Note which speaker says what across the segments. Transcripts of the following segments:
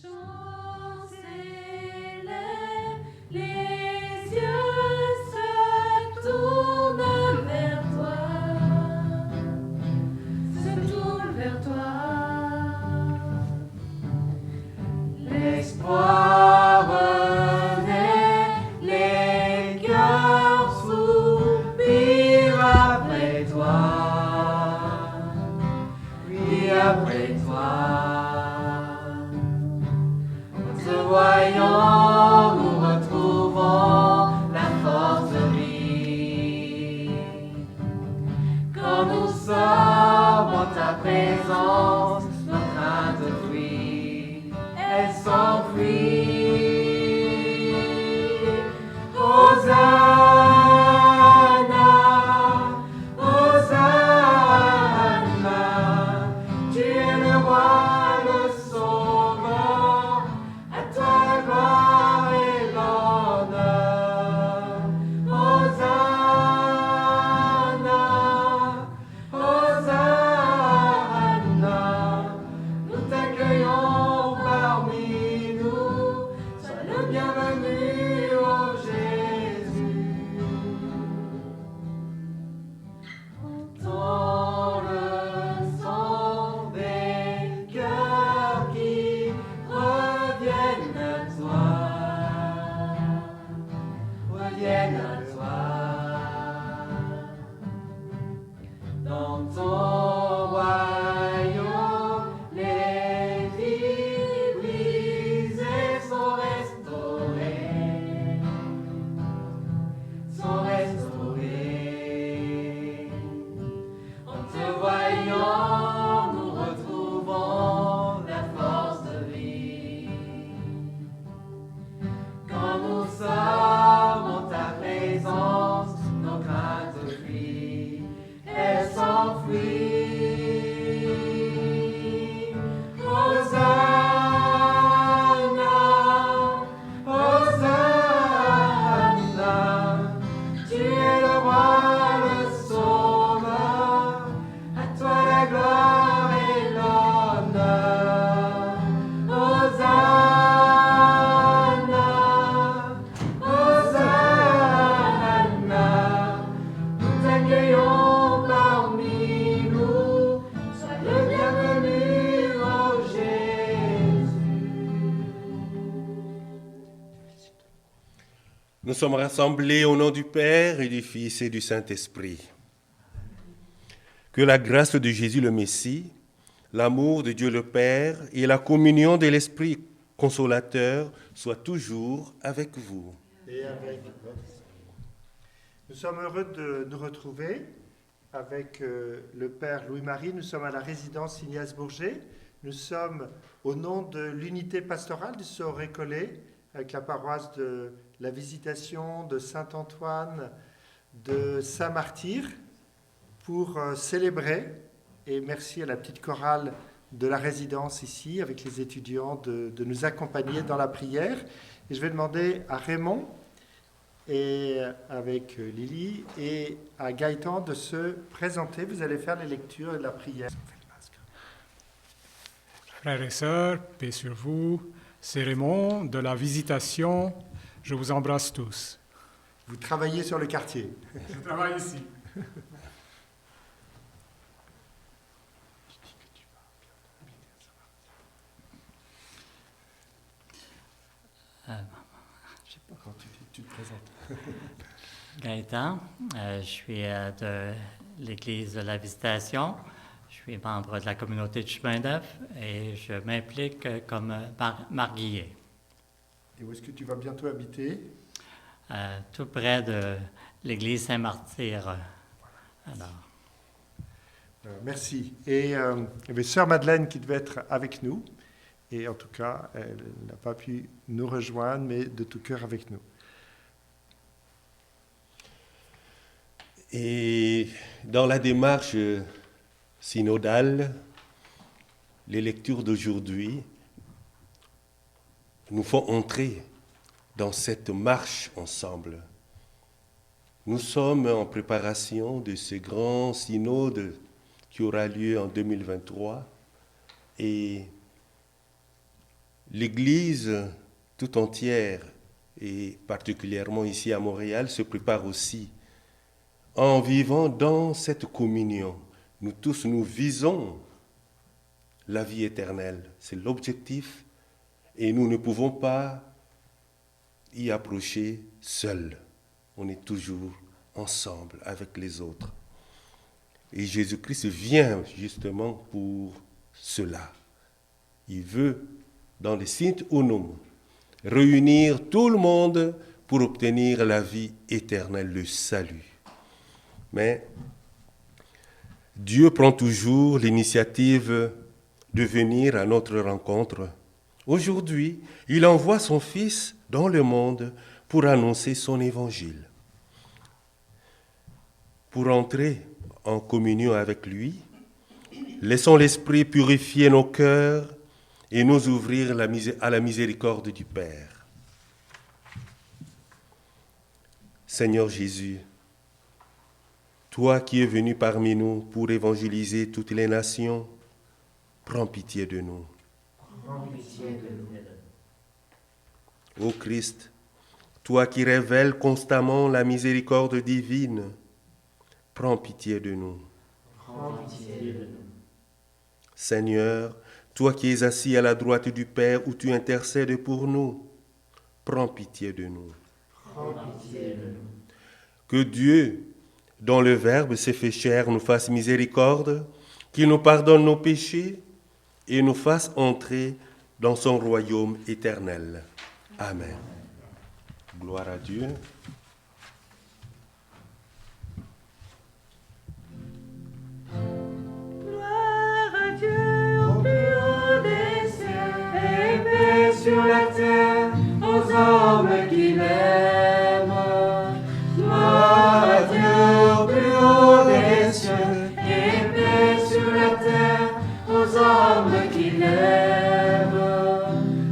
Speaker 1: chant s'élève, les yeux se tournent vers toi, se tournent vers toi. L'espoir renaît, les cœurs soupirent après toi, puis après toi. Voyons, nous retrouvons la force de vie. Quand nous sommes en ta présence, nos craintes fuient, elles s'enfuient. Hosanna, Hosanna, tu es le roi, le sauveur. Ta gloire et l'honneur. Hosanna, Hosanna, nous t'accueillons parmi nous. Sois le bienvenu, ô Jésus. Entends le son des cœurs qui reviennent à toi, dans ton royaume, les vies brisées sont restaurées, sont restaurées. En te voyant, nous retrouvons la force de vie. Quand nous sommes en ta présence, nos craintes fuient, elles s'enfuient. Hosanna, Hosanna, tu es le roi, le sauveur, à toi la gloire et l'honneur. Hosanna.
Speaker 2: Nous sommes rassemblés au nom du Père et du Fils et du Saint-Esprit. Que la grâce de Jésus le Messie, l'amour de Dieu le Père et la communion de l'Esprit consolateur soient toujours avec vous.
Speaker 3: Et avec votre. Nous sommes heureux de nous retrouver avec le Père Louis-Marie. Nous sommes à la résidence Ignace Bourget. Nous sommes au nom de l'unité pastorale du Sceaux-Récollet avec la paroisse de la Visitation, de Saint-Antoine, de Saint-Martyr pour célébrer, et merci à la petite chorale de la résidence ici avec les étudiants de nous accompagner dans la prière. Et je vais demander à Raymond et avec Lily et à Gaëtan de se présenter. Vous allez faire les lectures et la prière.
Speaker 4: Frères et sœurs, paix sur vous. C'est Raymond de la Visitation. Je vous embrasse tous.
Speaker 3: Vous travaillez sur le quartier.
Speaker 4: Je travaille ici.
Speaker 3: Je sais pas quand tu te présentes.
Speaker 5: Gaëtan, je suis de l'Église de la Visitation. Je suis membre de la communauté de Chemin-Neuf et je m'implique comme marguillier.
Speaker 3: Et où est-ce que tu vas bientôt habiter?
Speaker 5: Tout près de l'église Saint-Martyr. Alors.
Speaker 3: Merci. Et il y avait Sœur Madeleine qui devait être avec nous. Et en tout cas, elle n'a pas pu nous rejoindre, mais de tout cœur avec nous.
Speaker 2: Et dans la démarche synodale, les lectures d'aujourd'hui nous font entrer dans cette marche ensemble. Nous sommes en préparation de ce grand synode qui aura lieu en 2023 et l'Église tout entière, et particulièrement ici à Montréal, se prépare aussi en vivant dans cette communion. Nous tous, nous visons la vie éternelle. C'est l'objectif et nous ne pouvons pas y approcher seuls. On est toujours ensemble avec les autres. Et Jésus-Christ vient justement pour cela. Il veut, dans les Sint Unum, réunir tout le monde pour obtenir la vie éternelle, le salut. Mais Dieu prend toujours l'initiative de venir à notre rencontre. Aujourd'hui, il envoie son Fils dans le monde pour annoncer son évangile. Pour entrer en communion avec lui, laissons l'Esprit purifier nos cœurs et nous ouvrir à la miséricorde du Père. Seigneur Jésus, toi qui es venu parmi nous pour évangéliser toutes les nations, prends pitié de nous.
Speaker 1: Prends pitié de nous.
Speaker 2: Ô Christ, toi qui révèles constamment la miséricorde divine, prends pitié de nous.
Speaker 1: Prends pitié de nous.
Speaker 2: Seigneur, toi qui es assis à la droite du Père où tu intercèdes pour nous, prends pitié de nous.
Speaker 1: Prends pitié de nous.
Speaker 2: Que Dieu, dont le Verbe s'est fait chair, nous fasse miséricorde, qu'il nous pardonne nos péchés et nous fasse entrer dans son royaume éternel. Amen. Gloire à Dieu.
Speaker 1: Gloire à Dieu au plus haut des cieux, et paix sur la terre aux hommes qui l'aiment. Gloire à Dieu au plus haut des cieux, et paix sur la terre aux hommes qui l'aiment.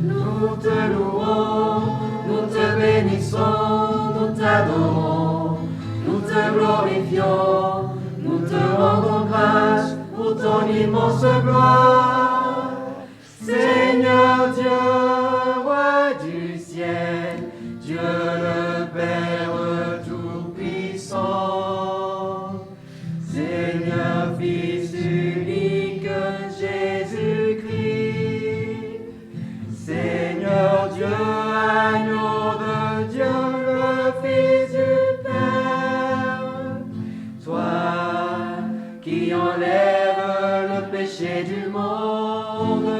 Speaker 1: Nous te louons, nous te bénissons, nous t'adorons, nous te glorifions, nous te rendons grâce pour ton immense gloire. Seigneur Dieu, roi du ciel, Dieu le Père tout-puissant, Seigneur Fils unique Jésus-Christ, Seigneur Dieu, agneau de Dieu, le Fils du Père, toi qui enlèves le péché du monde,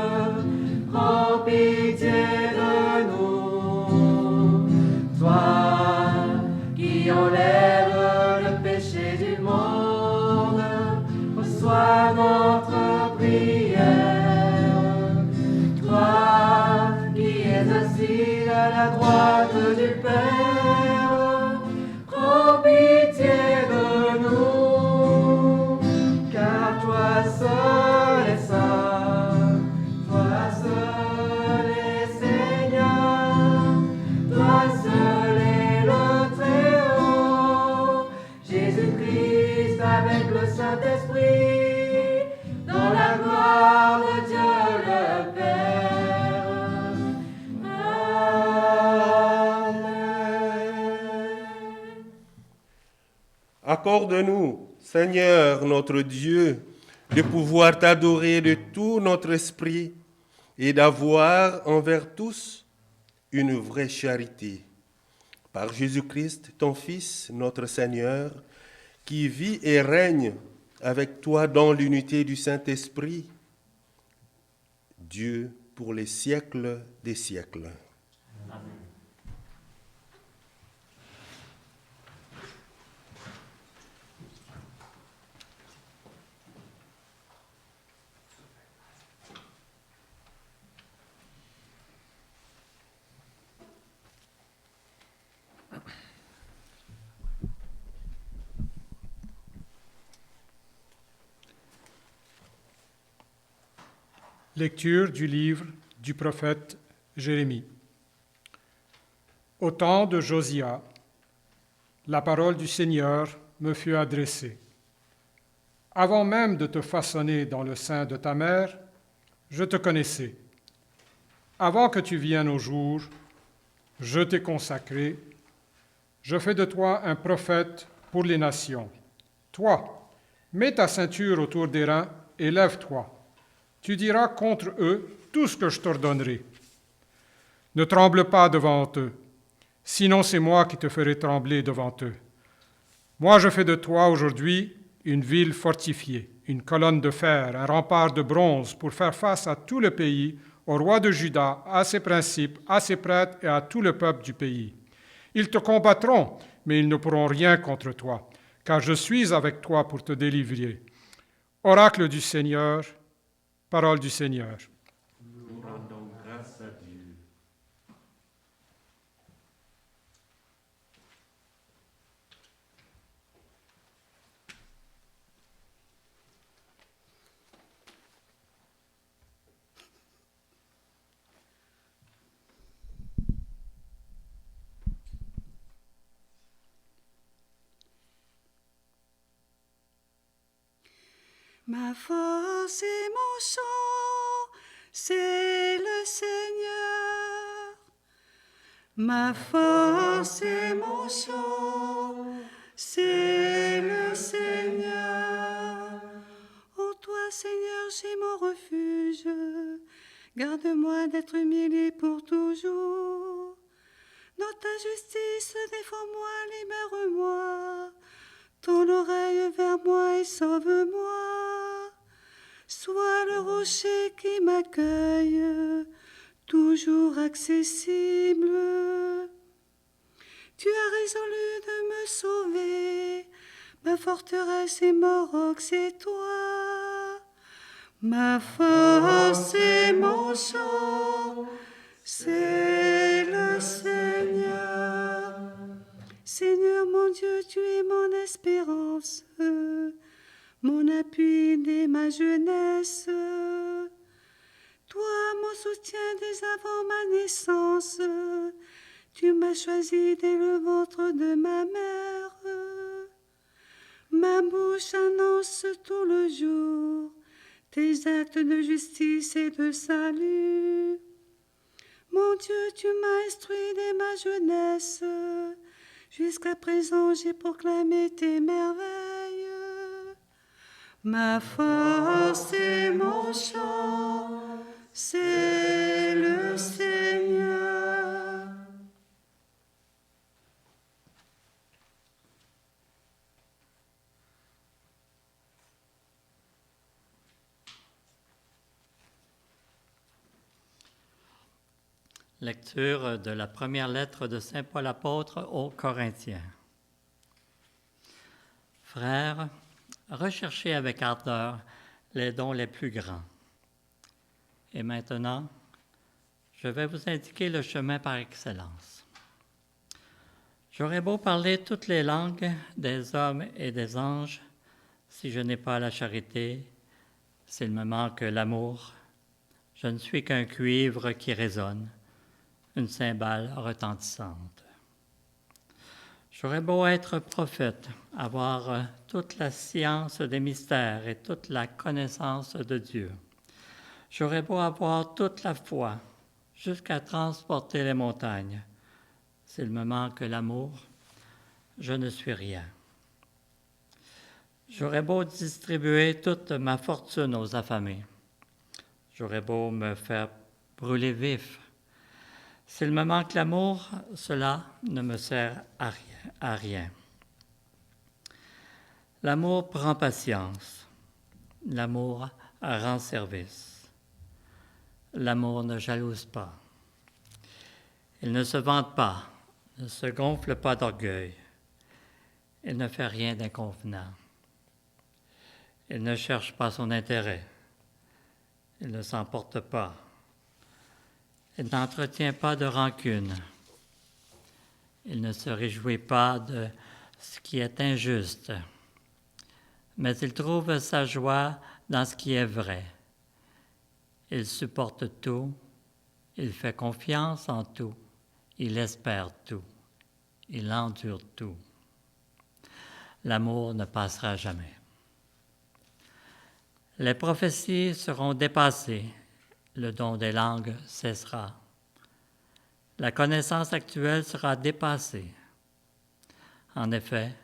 Speaker 1: prends pitié de nous. Toi qui enlèves le péché du monde, reçois notre prière. Toi qui es assis à la droite du Père, prends pitié de nous, car toi seul es saint, toi seul es Seigneur, toi seul es le Très-Haut, Jésus-Christ avec le Saint-Esprit, dans la gloire de Dieu le Père. Amen.
Speaker 2: Accorde-nous, Seigneur notre Dieu, de pouvoir t'adorer de tout notre esprit et d'avoir envers tous une vraie charité. Par Jésus-Christ, ton Fils, notre Seigneur, qui vit et règne avec toi dans l'unité du Saint-Esprit, Dieu pour les siècles des siècles.
Speaker 4: Lecture du livre du prophète Jérémie. Au temps de Josia, la parole du Seigneur me fut adressée. Avant même de te façonner dans le sein de ta mère, je te connaissais. Avant que tu viennes au jour, je t'ai consacré, je fais de toi un prophète pour les nations. Toi, mets ta ceinture autour des reins et lève-toi. Tu diras contre eux tout ce que je t'ordonnerai. Ne tremble pas devant eux, sinon c'est moi qui te ferai trembler devant eux. Moi, je fais de toi aujourd'hui une ville fortifiée, une colonne de fer, un rempart de bronze pour faire face à tout le pays, au roi de Juda, à ses principes, à ses prêtres et à tout le peuple du pays. Ils te combattront, mais ils ne pourront rien contre toi, car je suis avec toi pour te délivrer. Oracle du Seigneur, parole du Seigneur.
Speaker 2: Nous rendons grâce à Dieu.
Speaker 1: Ma force et mon chant, c'est le Seigneur. Ma force et mon chant, c'est le Seigneur. En toi, Seigneur, j'ai mon refuge. Garde-moi d'être humilié pour toujours. Dans ta justice, défends-moi, libère-moi. Ton oreille vers moi et sauve-moi. Sois le rocher qui m'accueille, toujours accessible. Tu as résolu de me sauver, ma forteresse et mon roc, c'est toi. Ma force et mon chant, c'est le Seigneur. Seigneur mon Dieu, tu es mon espérance, mon appui dès ma jeunesse. Toi, mon soutien dès avant ma naissance, tu m'as choisi dès le ventre de ma mère. Ma bouche annonce tout le jour tes actes de justice et de salut. Mon Dieu, tu m'as instruit dès ma jeunesse. Jusqu'à présent, j'ai proclamé tes merveilles. Ma force et mon chant, c'est le Seigneur.
Speaker 5: Lecture de la première lettre de Saint Paul apôtre aux Corinthiens. Frères, recherchez avec ardeur les dons les plus grands. Et maintenant, je vais vous indiquer le chemin par excellence. J'aurais beau parler toutes les langues des hommes et des anges, si je n'ai pas la charité, s'il me manque l'amour, je ne suis qu'un cuivre qui résonne, une cymbale retentissante. J'aurais beau être prophète, avoir toute la science des mystères et toute la connaissance de Dieu. J'aurais beau avoir toute la foi, jusqu'à transporter les montagnes. S'il me manque l'amour, je ne suis rien. J'aurais beau distribuer toute ma fortune aux affamés. J'aurais beau me faire brûler vif. S'il me manque l'amour, cela ne me sert à rien. L'amour prend patience. L'amour rend service. L'amour ne jalouse pas. Il ne se vante pas, ne se gonfle pas d'orgueil. Il ne fait rien d'inconvenant. Il ne cherche pas son intérêt. Il ne s'emporte pas. Il n'entretient pas de rancune. Il ne se réjouit pas de ce qui est injuste, mais il trouve sa joie dans ce qui est vrai. Il supporte tout, il fait confiance en tout, il espère tout, il endure tout. L'amour ne passera jamais. Les prophéties seront dépassées, le don des langues cessera. La connaissance actuelle sera dépassée. En effet,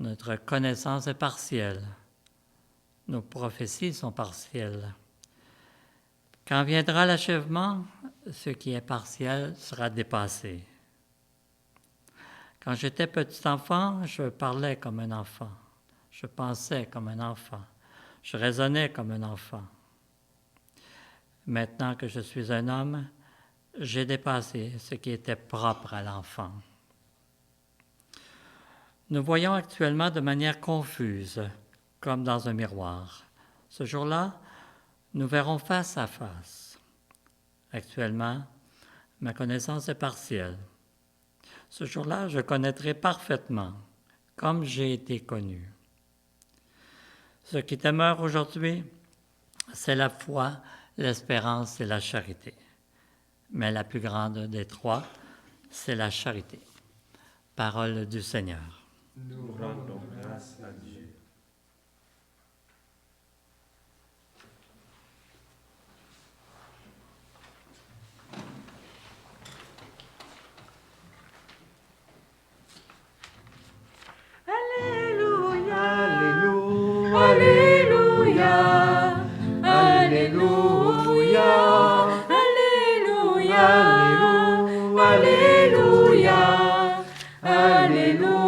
Speaker 5: notre connaissance est partielle. Nos prophéties sont partielles. Quand viendra l'achèvement, ce qui est partiel sera dépassé. Quand j'étais petit enfant, je parlais comme un enfant. Je pensais comme un enfant. Je raisonnais comme un enfant. Maintenant que je suis un homme, j'ai dépassé ce qui était propre à l'enfant. Nous voyons actuellement de manière confuse, comme dans un miroir. Ce jour-là, nous verrons face à face. Actuellement, ma connaissance est partielle. Ce jour-là, je connaîtrai parfaitement, comme j'ai été connu. Ce qui demeure aujourd'hui, c'est la foi, l'espérance et la charité. Mais la plus grande des trois, c'est la charité. Parole du Seigneur.
Speaker 2: Nous rendons grâce à Dieu.
Speaker 1: Alléluia,
Speaker 3: Alléluia.
Speaker 1: Alléluia, Alléluia, Alléluia, Alléluia.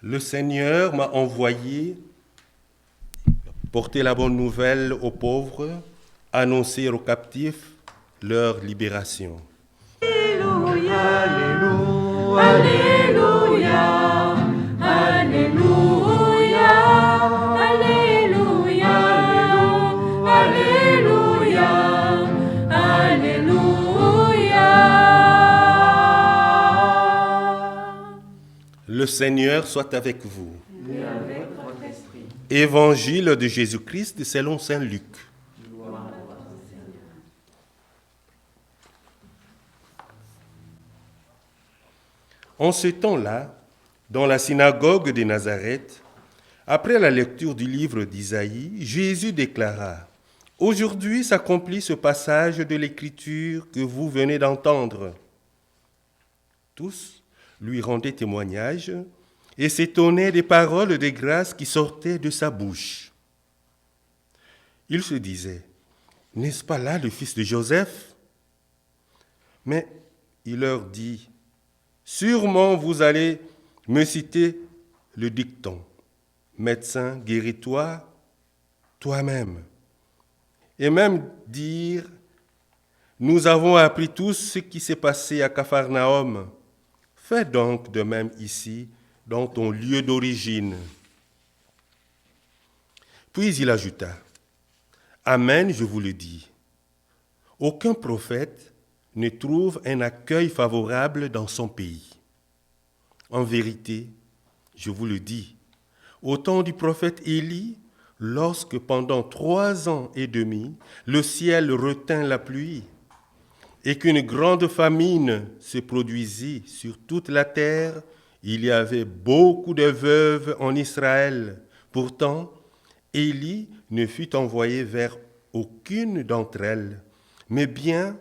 Speaker 2: Le Seigneur m'a envoyé porter la bonne nouvelle aux pauvres, annoncer aux captifs leur libération.
Speaker 1: Alléluia,
Speaker 3: Alléluia.
Speaker 1: Alléluia, Alléluia, Alléluia, Alléluia.
Speaker 2: Le Seigneur soit avec vous. Évangile de Jésus-Christ selon saint Luc. En ce temps-là, dans la synagogue de Nazareth, après la lecture du livre d'Isaïe, Jésus déclara : « Aujourd'hui s'accomplit ce passage de l'Écriture que vous venez d'entendre. » Tous lui rendaient témoignage et s'étonnaient des paroles de grâce qui sortaient de sa bouche. Ils se disaient : « N'est-ce pas là le fils de Joseph ? » Mais il leur dit : « Sûrement vous allez me citer le dicton : médecin, guéris-toi toi-même. Et même dire : nous avons appris tous ce qui s'est passé à Capharnaüm. Fais donc de même ici, dans ton lieu d'origine. Puis il ajouta : Amen, je vous le dis. Aucun prophète ne trouve un accueil favorable dans son pays. En vérité, je vous le dis, au temps du prophète Élie, lorsque pendant 3 ans et demi, le ciel retint la pluie et qu'une grande famine se produisit sur toute la terre, il y avait beaucoup de veuves en Israël. Pourtant, Élie ne fut envoyé vers aucune d'entre elles, mais bien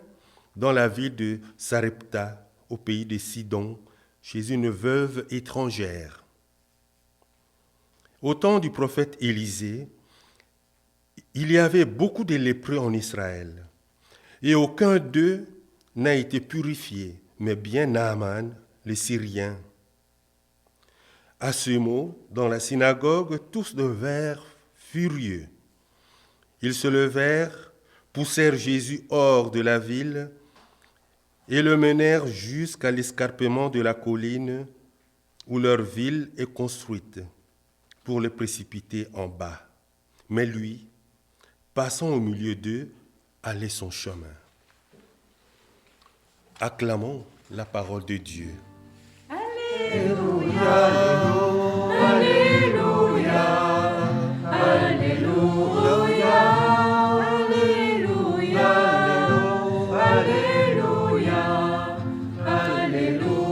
Speaker 2: dans la ville de Sarepta, au pays de Sidon, chez une veuve étrangère. Au temps du prophète Élisée, il y avait beaucoup de lépreux en Israël, et aucun d'eux n'a été purifié, mais bien Naaman, le Syrien. À ce mot, dans la synagogue, tous devinrent furieux. Ils se levèrent, poussèrent Jésus hors de la ville et le menèrent jusqu'à l'escarpement de la colline où leur ville est construite, pour le précipiter en bas. Mais lui, passant au milieu d'eux, allait son chemin. Acclamons la parole de Dieu.
Speaker 1: Alléluia, Alléluia, Alléluia, Alléluia, Alléluia, Alléluia.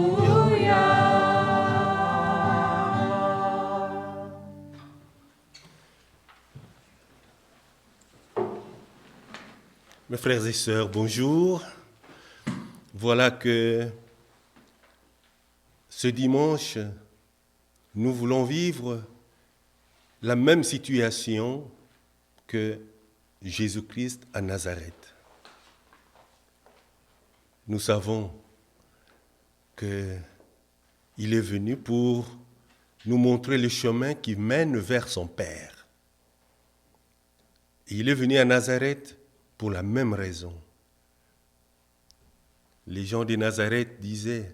Speaker 2: Mes frères et sœurs, bonjour. Voilà que ce dimanche, nous voulons vivre la même situation que Jésus-Christ à Nazareth. Nous savons qu'il est venu pour nous montrer le chemin qui mène vers son Père. Et il est venu à Nazareth pour la même raison. Les gens de Nazareth disaient,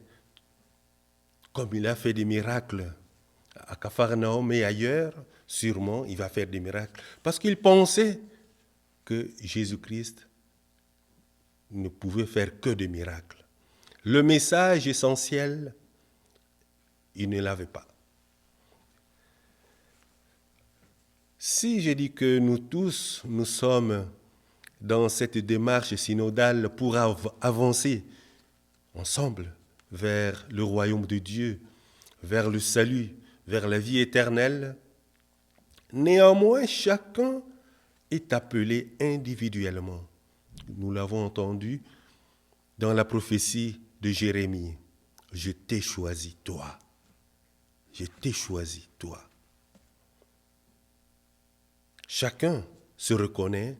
Speaker 2: comme il a fait des miracles à Capharnaüm et ailleurs, sûrement il va faire des miracles. Parce qu'ils pensaient que Jésus-Christ ne pouvait faire que des miracles. Le message essentiel, il ne l'avait pas. Si je dis que nous tous, nous sommes dans cette démarche synodale pour avancer ensemble vers le royaume de Dieu, vers le salut, vers la vie éternelle, néanmoins, chacun est appelé individuellement. Nous l'avons entendu dans la prophétie de Jérémie. Je t'ai choisi, toi. Je t'ai choisi, toi. Chacun se reconnaît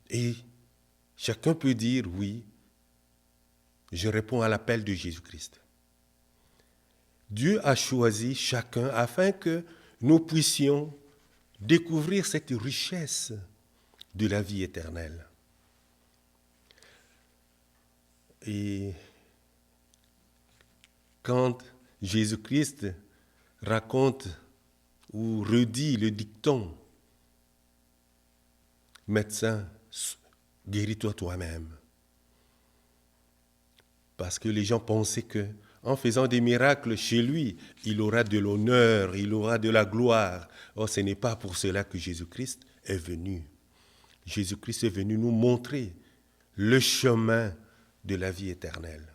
Speaker 2: et chacun peut dire oui, je réponds à l'appel de Jésus-Christ. Dieu a choisi chacun afin que nous puissions découvrir cette richesse de la vie éternelle. Et quand Jésus-Christ raconte ou redit le dicton « Médecin, guéris-toi toi-même », parce que les gens pensaient que en faisant des miracles chez lui, il aura de l'honneur, il aura de la gloire. Or, ce n'est pas pour cela que Jésus-Christ est venu. Jésus-Christ est venu nous montrer le chemin de la vie éternelle.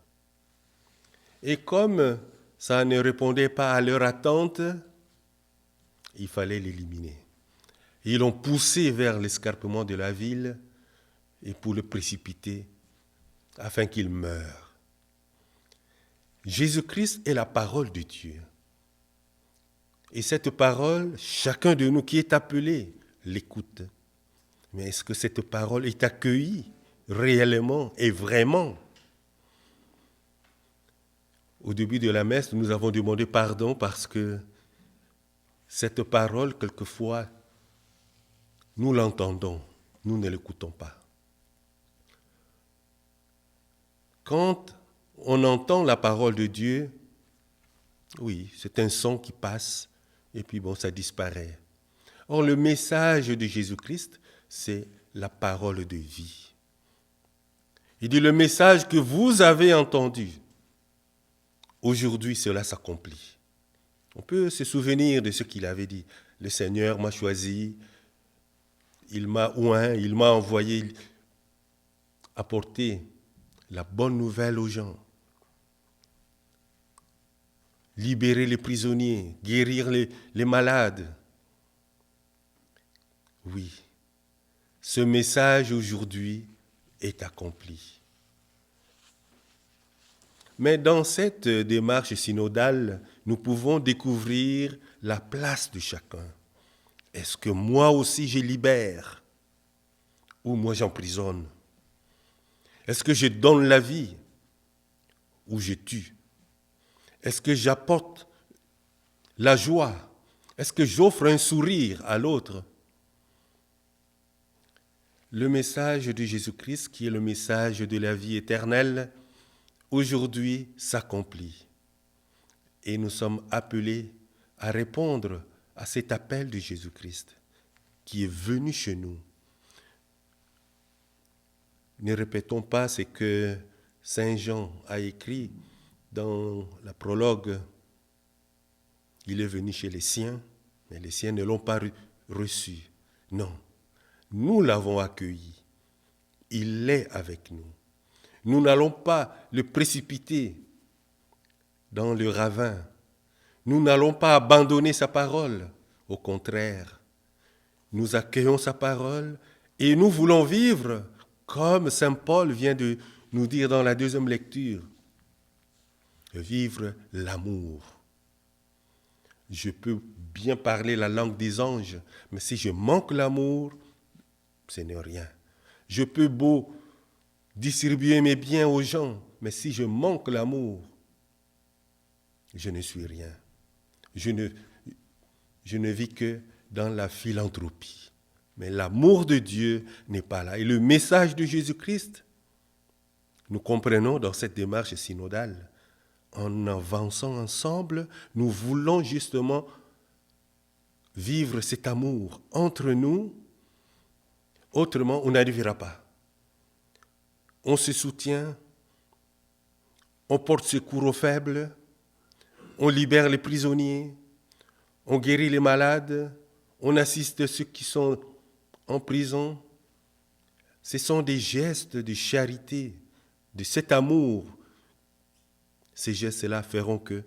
Speaker 2: Et comme ça ne répondait pas à leur attente, il fallait l'éliminer. Ils l'ont poussé vers l'escarpement de la ville et pour le précipiter afin qu'il meure. Jésus-Christ est la parole de Dieu. Et cette parole, chacun de nous qui est appelé l'écoute. Mais est-ce que cette parole est accueillie réellement et vraiment? Au début de la messe, nous avons demandé pardon parce que cette parole, quelquefois, nous l'entendons, nous ne l'écoutons pas. Quand on entend la parole de Dieu, oui, c'est un son qui passe et puis bon, ça disparaît. Or, le message de Jésus-Christ, c'est la parole de vie. Il dit le message que vous avez entendu, aujourd'hui cela s'accomplit. On peut se souvenir de ce qu'il avait dit. Le Seigneur m'a choisi, il m'a oint, il m'a envoyé apporter la bonne nouvelle aux gens. Libérer les prisonniers, guérir les malades. Oui, ce message aujourd'hui est accompli. Mais dans cette démarche synodale, nous pouvons découvrir la place de chacun. Est-ce que moi aussi je libère ou moi j'emprisonne? Est-ce que je donne la vie ou je tue? Est-ce que j'apporte la joie? Est-ce que j'offre un sourire à l'autre? Le message de Jésus-Christ, qui est le message de la vie éternelle, aujourd'hui s'accomplit. Et nous sommes appelés à répondre à cet appel de Jésus-Christ, qui est venu chez nous. Ne répétons pas ce que Saint Jean a écrit dans la prologue. Il est venu chez les siens, mais les siens ne l'ont pas reçu. Non, nous l'avons accueilli. Il est avec nous. Nous n'allons pas le précipiter dans le ravin. Nous n'allons pas abandonner sa parole. Au contraire, nous accueillons sa parole et nous voulons vivre comme Saint Paul vient de nous dire dans la deuxième lecture, vivre l'amour. Je peux bien parler la langue des anges, mais si je manque l'amour, ce n'est rien. Je peux beau distribuer mes biens aux gens, mais si je manque l'amour, je ne suis rien. Je ne vis que dans la philanthropie. Mais l'amour de Dieu n'est pas là. Et le message de Jésus-Christ, nous comprenons dans cette démarche synodale, en avançant ensemble, nous voulons justement vivre cet amour entre nous. Autrement, on n'arrivera pas. On se soutient, on porte secours aux faibles, on libère les prisonniers, on guérit les malades, on assiste ceux qui sont en prison. Ce sont des gestes de charité, de cet amour. Ces gestes-là feront que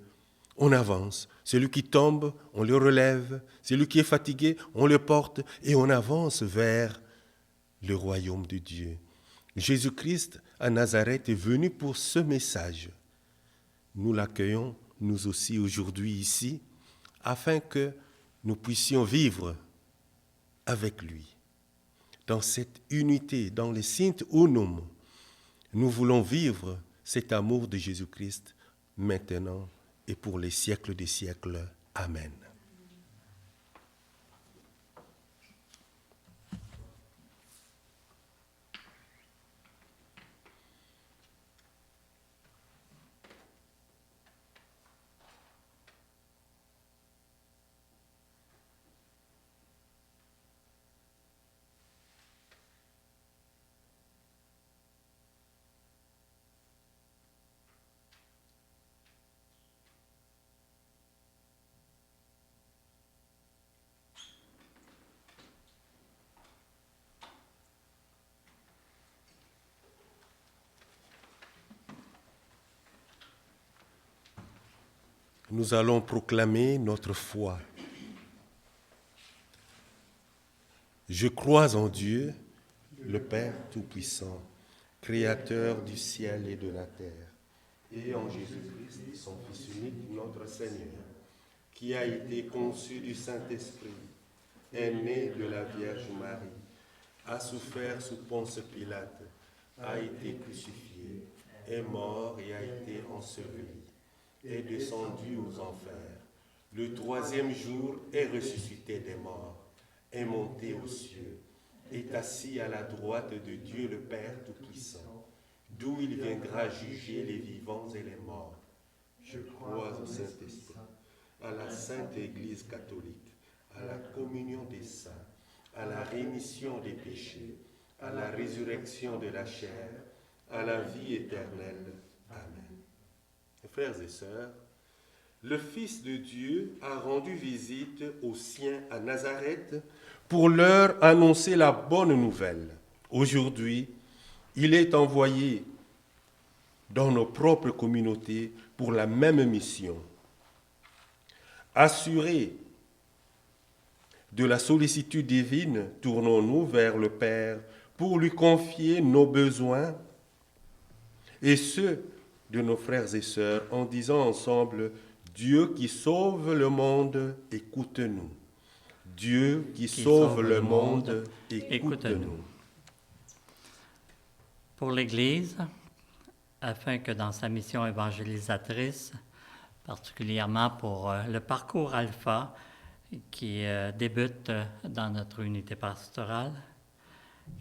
Speaker 2: on avance. Celui qui tombe, on le relève. Celui qui est fatigué, on le porte et on avance vers le royaume de Dieu. Jésus-Christ à Nazareth est venu pour ce message. Nous l'accueillons, nous aussi, aujourd'hui ici, afin que nous puissions vivre avec lui. Dans cette unité, dans le Sint Unum, nous voulons vivre cet amour de Jésus-Christ maintenant et pour les siècles des siècles. Amen. Nous allons proclamer notre foi. Je crois en Dieu, le Père Tout-Puissant, Créateur du ciel et de la terre, et en Jésus-Christ, son Fils unique, notre Seigneur, qui a été conçu du Saint-Esprit, est né de la Vierge Marie, a souffert sous Ponce Pilate, a été crucifié, est mort et a été enseveli, est descendu aux enfers. Le troisième jour est ressuscité des morts, est monté aux cieux, est assis à la droite de Dieu le Père Tout-Puissant, d'où il viendra juger les vivants et les morts. Je crois au Saint-Esprit, à la Sainte Église catholique, à la communion des saints, à la rémission des péchés, à la résurrection de la chair, à la vie éternelle. Amen. Frères et sœurs, le Fils de Dieu a rendu visite aux siens à Nazareth pour leur annoncer la bonne nouvelle. Aujourd'hui, il est envoyé dans nos propres communautés pour la même mission. Assurés de la sollicitude divine, tournons-nous vers le Père pour lui confier nos besoins et ceux de nos frères et sœurs en disant ensemble « Dieu qui sauve le monde, écoute-nous. Dieu qui sauve le monde, écoute-nous. »
Speaker 5: Pour l'Église, afin que dans sa mission évangélisatrice, particulièrement pour le parcours Alpha qui débute dans notre unité pastorale,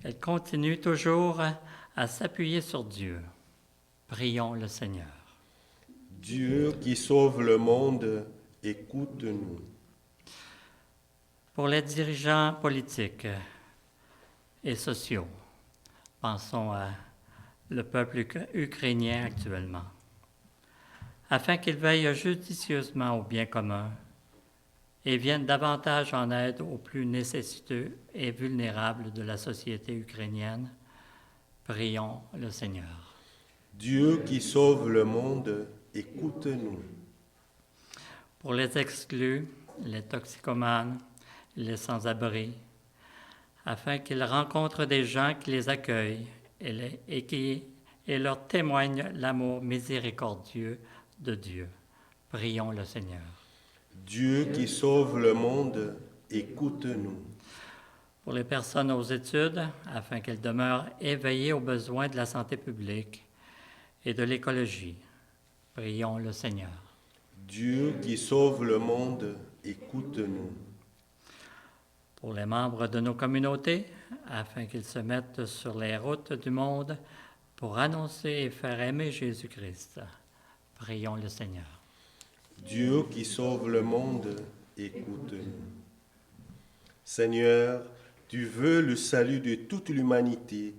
Speaker 5: elle continue toujours à s'appuyer sur Dieu. Prions le Seigneur.
Speaker 2: Dieu qui sauve le monde, écoute-nous.
Speaker 5: Pour les dirigeants politiques et sociaux, pensons à le peuple ukrainien actuellement, afin qu'ils veillent judicieusement au bien commun et viennent davantage en aide aux plus nécessiteux et vulnérables de la société ukrainienne. Prions le Seigneur.
Speaker 2: Dieu qui sauve le monde, écoute-nous.
Speaker 5: Pour les exclus, les toxicomanes, les sans-abri, afin qu'ils rencontrent des gens qui les accueillent et leur témoigne l'amour miséricordieux de Dieu. Prions le Seigneur.
Speaker 2: Dieu qui sauve le monde, écoute-nous.
Speaker 5: Pour les personnes aux études, afin qu'elles demeurent éveillées aux besoins de la santé publique et de l'écologie. Prions le Seigneur.
Speaker 2: Dieu qui sauve le monde, écoute-nous.
Speaker 5: Pour les membres de nos communautés, afin qu'ils se mettent sur les routes du monde pour annoncer et faire aimer Jésus-Christ. Prions le Seigneur.
Speaker 2: Dieu qui sauve le monde, écoute-nous. Seigneur, tu veux le salut de toute l'humanité.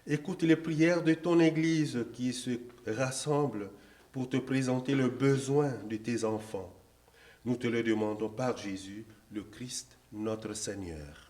Speaker 2: Écoute les prières de ton Église qui se rassemble pour te présenter le besoin de tes enfants. Nous te le demandons par Jésus, le Christ, notre Seigneur.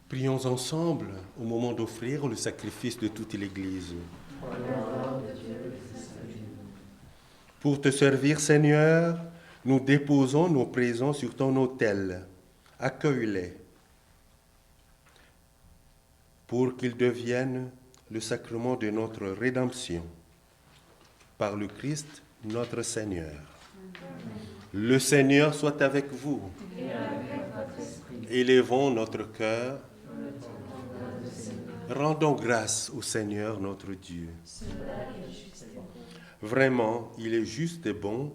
Speaker 2: Prions ensemble au moment d'offrir le sacrifice de toute l'Église. Pour te servir, Seigneur, nous déposons nos présents sur ton autel. Accueille-les pour qu'ils deviennent le sacrement de notre rédemption. Par le Christ, notre Seigneur. Le Seigneur soit avec vous. Élevons notre cœur. Rendons grâce au Seigneur notre Dieu. Vraiment, il est juste et bon,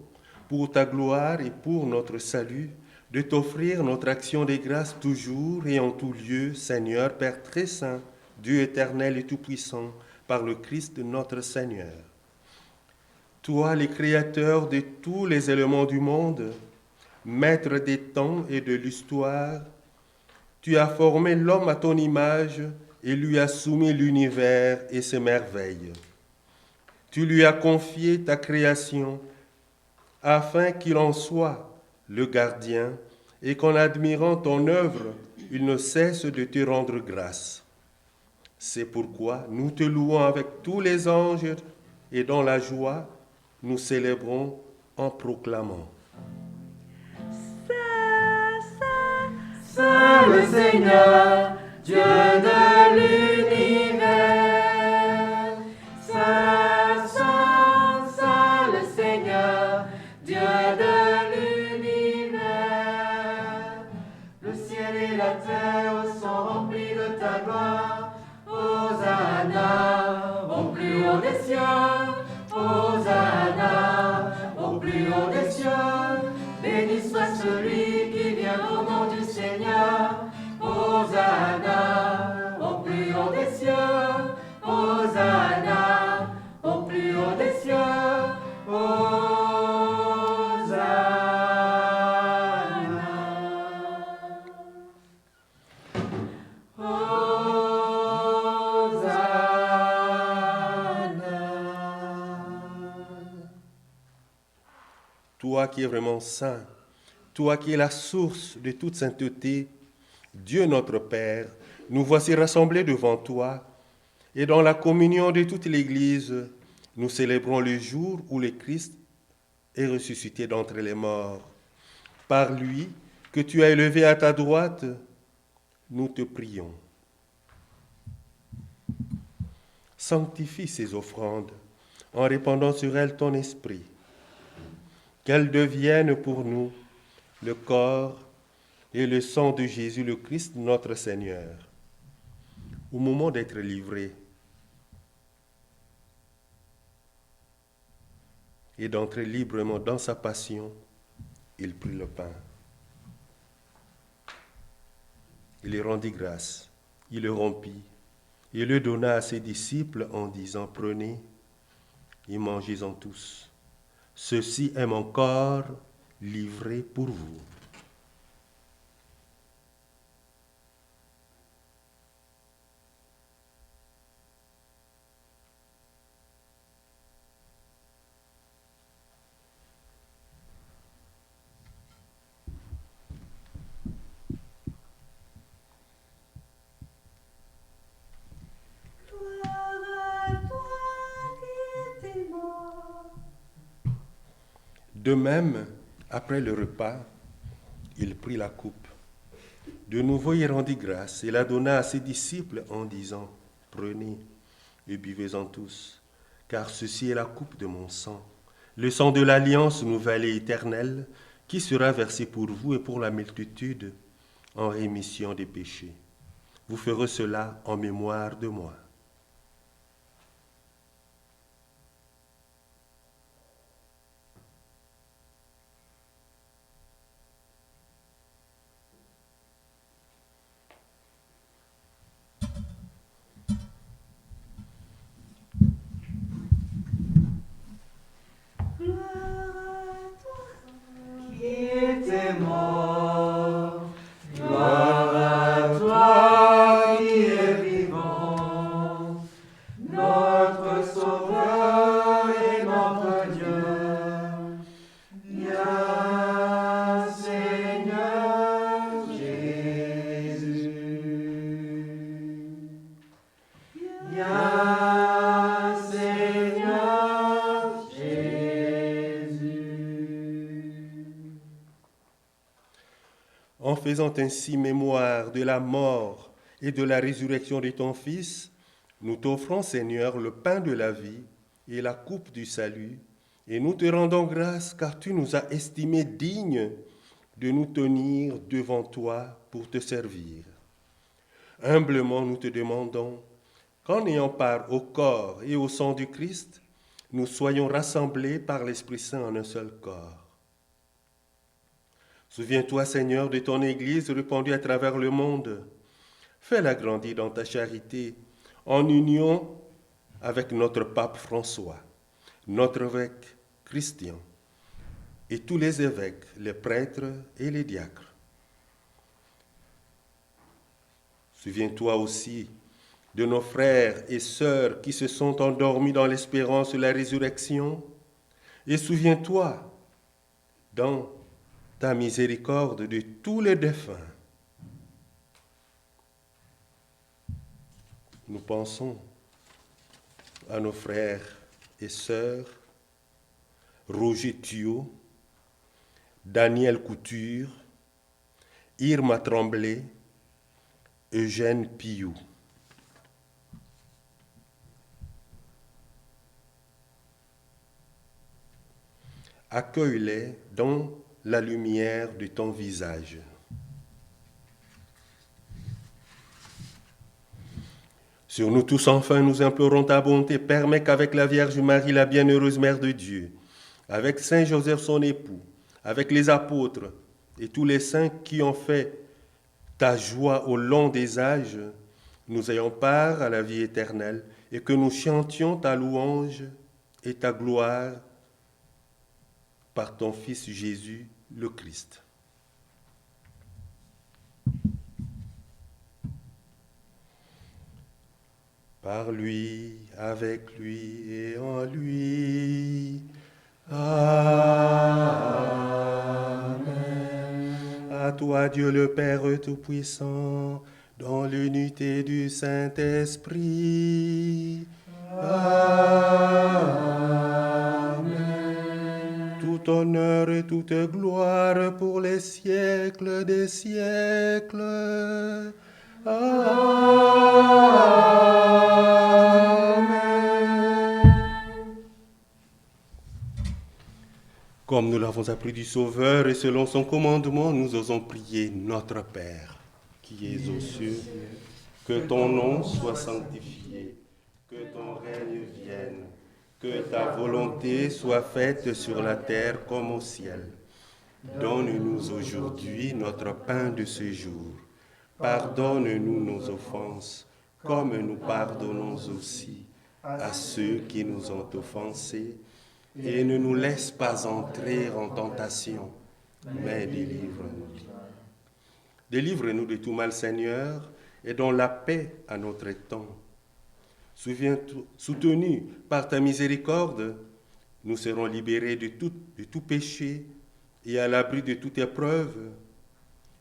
Speaker 2: pour ta gloire et pour notre salut, de t'offrir notre action des grâces toujours et en tout lieu, Seigneur, Père très saint, Dieu éternel et tout-puissant, par le Christ notre Seigneur. Toi, le Créateur de tous les éléments du monde, Maître des temps et de l'histoire, tu as formé l'homme à ton image et lui as soumis l'univers et ses merveilles. Tu lui as confié ta création afin qu'il en soit le gardien et qu'en admirant ton œuvre, il ne cesse de te rendre grâce. C'est pourquoi nous te louons avec tous les anges et dans la joie, nous célébrons en proclamant.
Speaker 1: Saint le Seigneur, Dieu de l'univers. Saint, Saint, Saint le Seigneur, Dieu de l'univers. Le ciel et la terre sont remplis de ta gloire. Hosanna, au plus haut des cieux. Hosanna, au plus haut des cieux. Béni soit celui qui vient au nom du Seigneur. Hosanna, au plus haut des cieux. Hosanna, au plus haut des cieux.
Speaker 2: Toi qui es vraiment saint, toi qui es la source de toute sainteté, Dieu notre Père, nous voici rassemblés devant toi, et dans la communion de toute l'Église, nous célébrons le jour où le Christ est ressuscité d'entre les morts. Par lui, que tu as élevé à ta droite, nous te prions. Sanctifie ces offrandes en répandant sur elles ton esprit. Qu'elles deviennent pour nous le corps et le sang de Jésus le Christ, notre Seigneur. Au moment d'être livré et d'entrer librement dans sa passion, il prit le pain. Il lui rendit grâce, il le rompit et le donna à ses disciples en disant, prenez et mangez-en tous. Ceci est mon corps livré pour vous. De même, après le repas, il prit la coupe. De nouveau, il rendit grâce et la donna à ses disciples en disant, prenez et buvez-en tous, car ceci est la coupe de mon sang, le sang de l'alliance nouvelle et éternelle, qui sera versé pour vous et pour la multitude en rémission des péchés. Vous ferez cela en mémoire de moi. En faisant ainsi mémoire de la mort et de la résurrection de ton Fils, nous t'offrons, Seigneur, le pain de la vie et la coupe du salut, et nous te rendons grâce car tu nous as estimés dignes de nous tenir devant toi pour te servir. Humblement, nous te demandons qu'en ayant part au corps et au sang du Christ, nous soyons rassemblés par l'Esprit Saint en un seul corps. Souviens-toi, Seigneur, de ton Église répandue à travers le monde. Fais-la grandir dans ta charité, en union avec notre pape François, notre évêque Christian, et tous les évêques, les prêtres et les diacres. Souviens-toi aussi de nos frères et sœurs qui se sont endormis dans l'espérance de la résurrection, et souviens-toi dans ta miséricorde de tous les défunts. Nous pensons à nos frères et sœurs Roger Thuot, Daniel Couture, Irma Tremblay, Eugène Piou. Accueille-les dans la lumière de ton visage. Sur nous tous, enfin, nous implorons ta bonté. Permets qu'avec la Vierge Marie, la bienheureuse Mère de Dieu, avec Saint Joseph, son époux, avec les apôtres et tous les saints qui ont fait ta joie au long des âges, nous ayons part à la vie éternelle et que nous chantions ta louange et ta gloire par ton Fils Jésus le Christ. Par lui, avec lui et en lui. Amen. À toi, Dieu le Père Tout-Puissant, dans l'unité du Saint-Esprit. Amen. Tout honneur et toute gloire pour les siècles des siècles. Amen. Comme nous l'avons appris du Sauveur et selon son commandement, nous osons prier notre Père, qui es aux cieux, que ton nom soit sanctifié, que ton règne vienne, que ta volonté soit faite sur la terre comme au ciel. Donne-nous aujourd'hui notre pain de ce jour. Pardonne-nous nos offenses, comme nous pardonnons aussi à ceux qui nous ont offensés, et ne nous laisse pas entrer en tentation, mais délivre-nous. Délivre-nous de tout mal, Seigneur, et donne la paix à notre temps. Soutenus par ta miséricorde, nous serons libérés de tout péché et à l'abri de toute épreuve,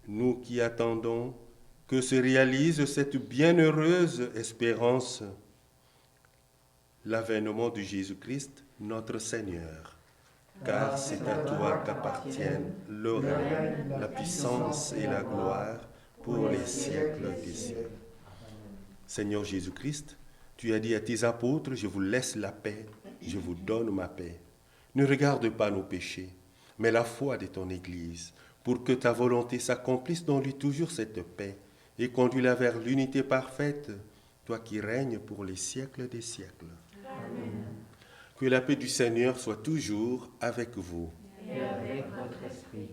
Speaker 2: nous qui attendons que se réalise cette bienheureuse espérance, l'avènement de Jésus-Christ, notre Seigneur. Car c'est à toi qu'appartiennent le règne, la puissance et la gloire pour les siècles des siècles. Seigneur Jésus-Christ, tu as dit à tes apôtres, je vous laisse la paix, je vous donne ma paix. Ne regarde pas nos péchés, mais la foi de ton Église, pour que ta volonté s'accomplisse dans lui toujours cette paix, et conduis-la vers l'unité parfaite, toi qui règnes pour les siècles des siècles. Amen. Que la paix du Seigneur soit toujours avec vous.
Speaker 1: Et avec votre esprit.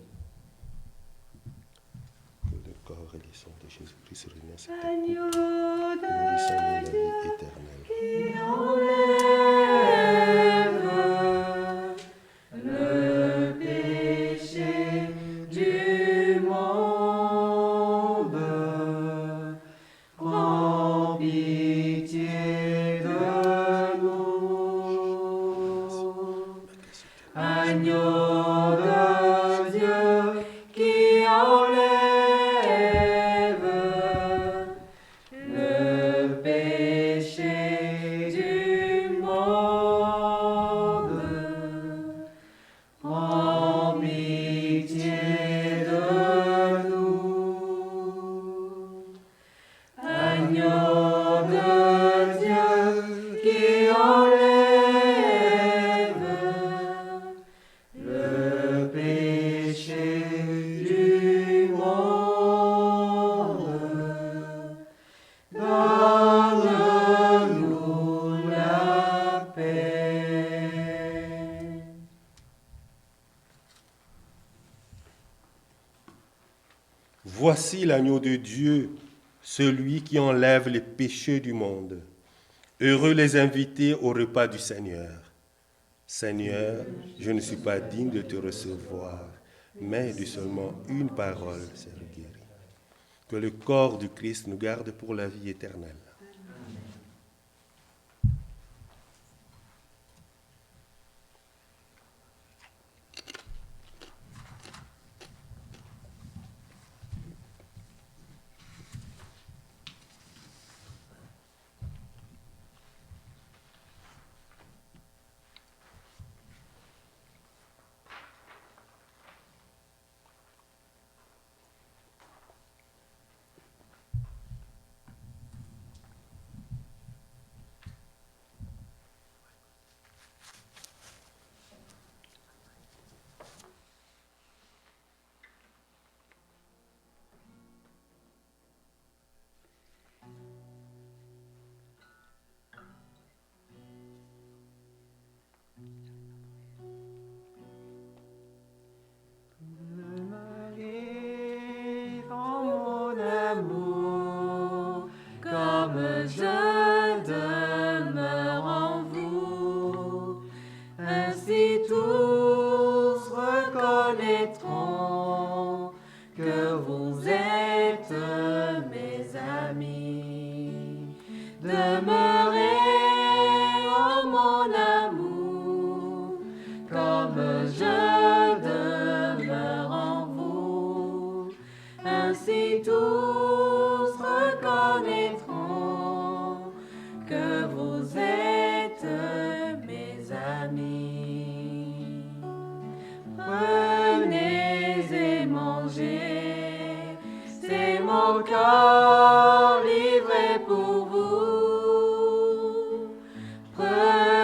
Speaker 2: Que le corps et le sang de Jésus-Christ se réunissent.
Speaker 1: Agneau
Speaker 2: de la vie
Speaker 1: Dieu,
Speaker 2: éternelle.
Speaker 1: qui enlève le péché du monde, prends pitié de nous. Agneau de Dieu, qui enlève le péché du monde, prends pitié de nous. Agneau de Dieu, qui enlève le péché du monde, donne-nous la paix.
Speaker 2: Voici l'agneau de Dieu, celui qui enlève les péchés du monde. Heureux les invités au repas du Seigneur. Seigneur, je ne suis pas digne de te recevoir, mais de seulement une parole sera guérie. Que le corps du Christ nous garde pour la vie éternelle.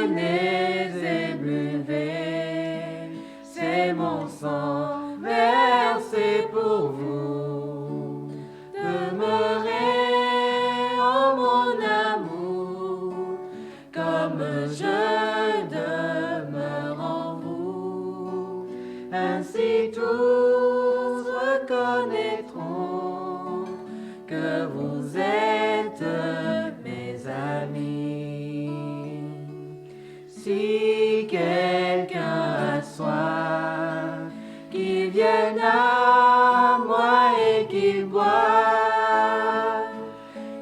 Speaker 1: prenez et buvez, c'est mon sang versé pour vous. Demeurez en mon amour, comme je demeure en vous. Ainsi tous reconnaîtront que vous êtes mes amis. Si quelqu'un a soif, qu'il vienne à moi et qu'il boive,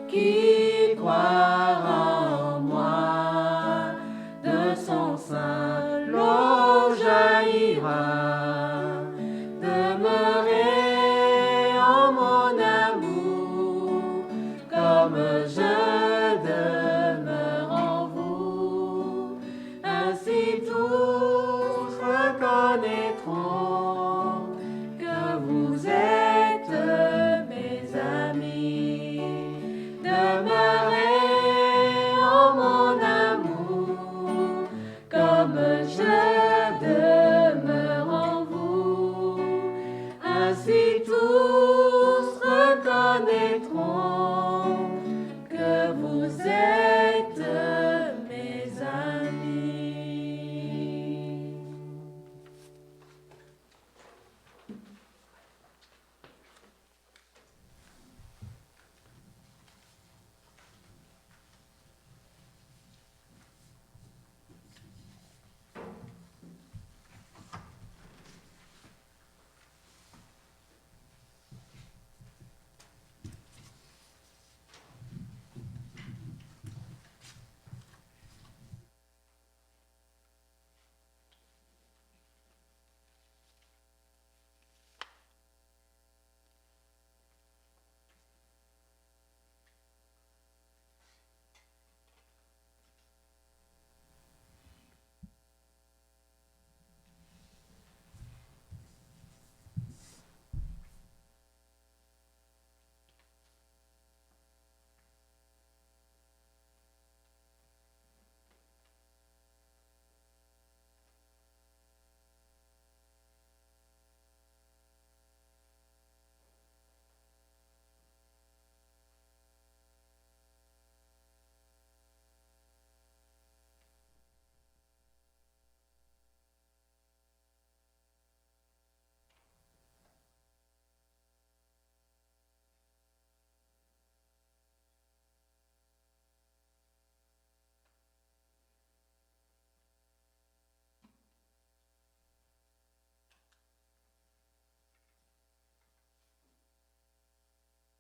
Speaker 1: qu'il croira en moi, de son sein l'eau jaillira. Demeurez en mon amour, comme je demeure en vous. Ainsi tous reconnaîtront que vous êtes mes amis. Demeurez en mon amour, comme je demeure en vous. Ainsi tous reconnaîtront que vous êtes mes amis.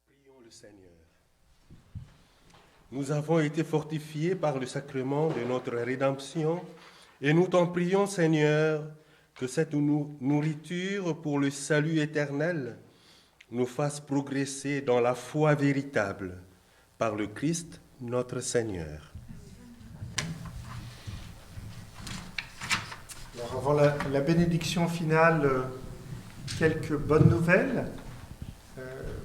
Speaker 2: Prions le Seigneur. Nous avons été fortifiés par le sacrement de notre rédemption et nous t'en prions, Seigneur, que cette nourriture pour le salut éternel nous fasse progresser dans la foi véritable par le Christ notre Seigneur.
Speaker 3: Alors avant la bénédiction finale, quelques bonnes nouvelles.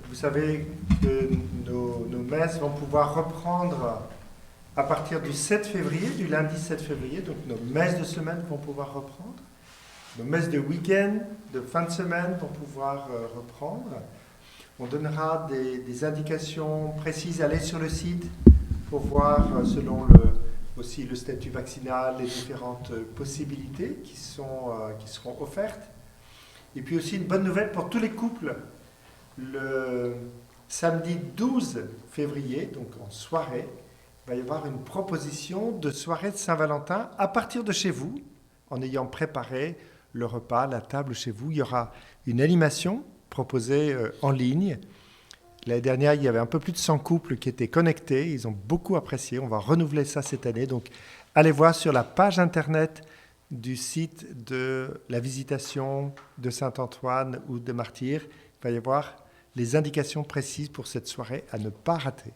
Speaker 3: Vous savez que nos messes vont pouvoir reprendre à partir du 7 février, du lundi 7 février. Donc nos messes de semaine vont pouvoir reprendre. Nos messes de week-end, de fin de semaine vont pouvoir reprendre. On donnera des indications précises. Allez sur le site pour voir selon aussi le statut vaccinal, les différentes possibilités qui seront offertes. Et puis aussi une bonne nouvelle pour tous les couples. Le samedi 12 février, donc en soirée, il va y avoir une proposition de soirée de Saint-Valentin à partir de chez vous, en ayant préparé le repas, la table chez vous. Il y aura une animation proposée en ligne. L'année dernière, il y avait un peu plus de 100 couples qui étaient connectés. Ils ont beaucoup apprécié. On va renouveler ça cette année. Donc, allez voir sur la page internet du site de la Visitation de Saint-Antoine ou des Martyrs. Il va y avoir les indications précises pour cette soirée à ne pas rater.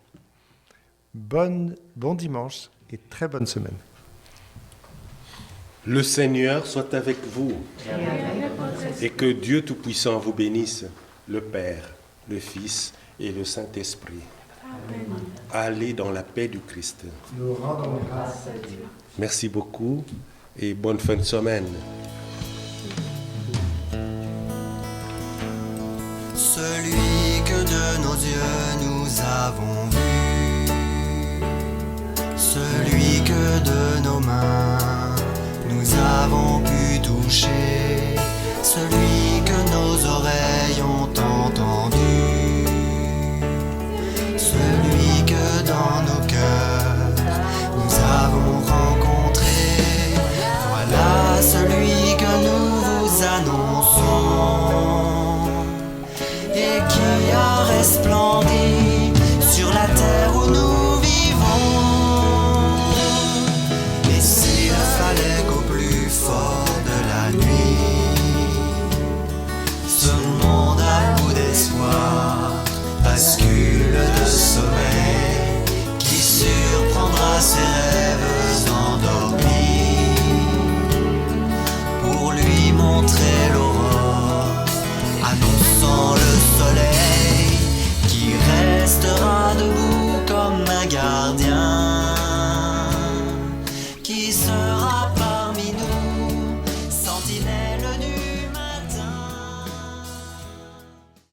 Speaker 3: Bon dimanche et très bonne semaine.
Speaker 2: Le Seigneur soit avec vous et que Dieu Tout-Puissant vous bénisse, le Père, le Fils et le Saint-Esprit. Allez dans la paix du Christ.
Speaker 3: Nous rendons grâce à Dieu.
Speaker 2: Merci beaucoup et bonne fin de semaine.
Speaker 6: Celui que de nos yeux nous avons vu, celui que de nos mains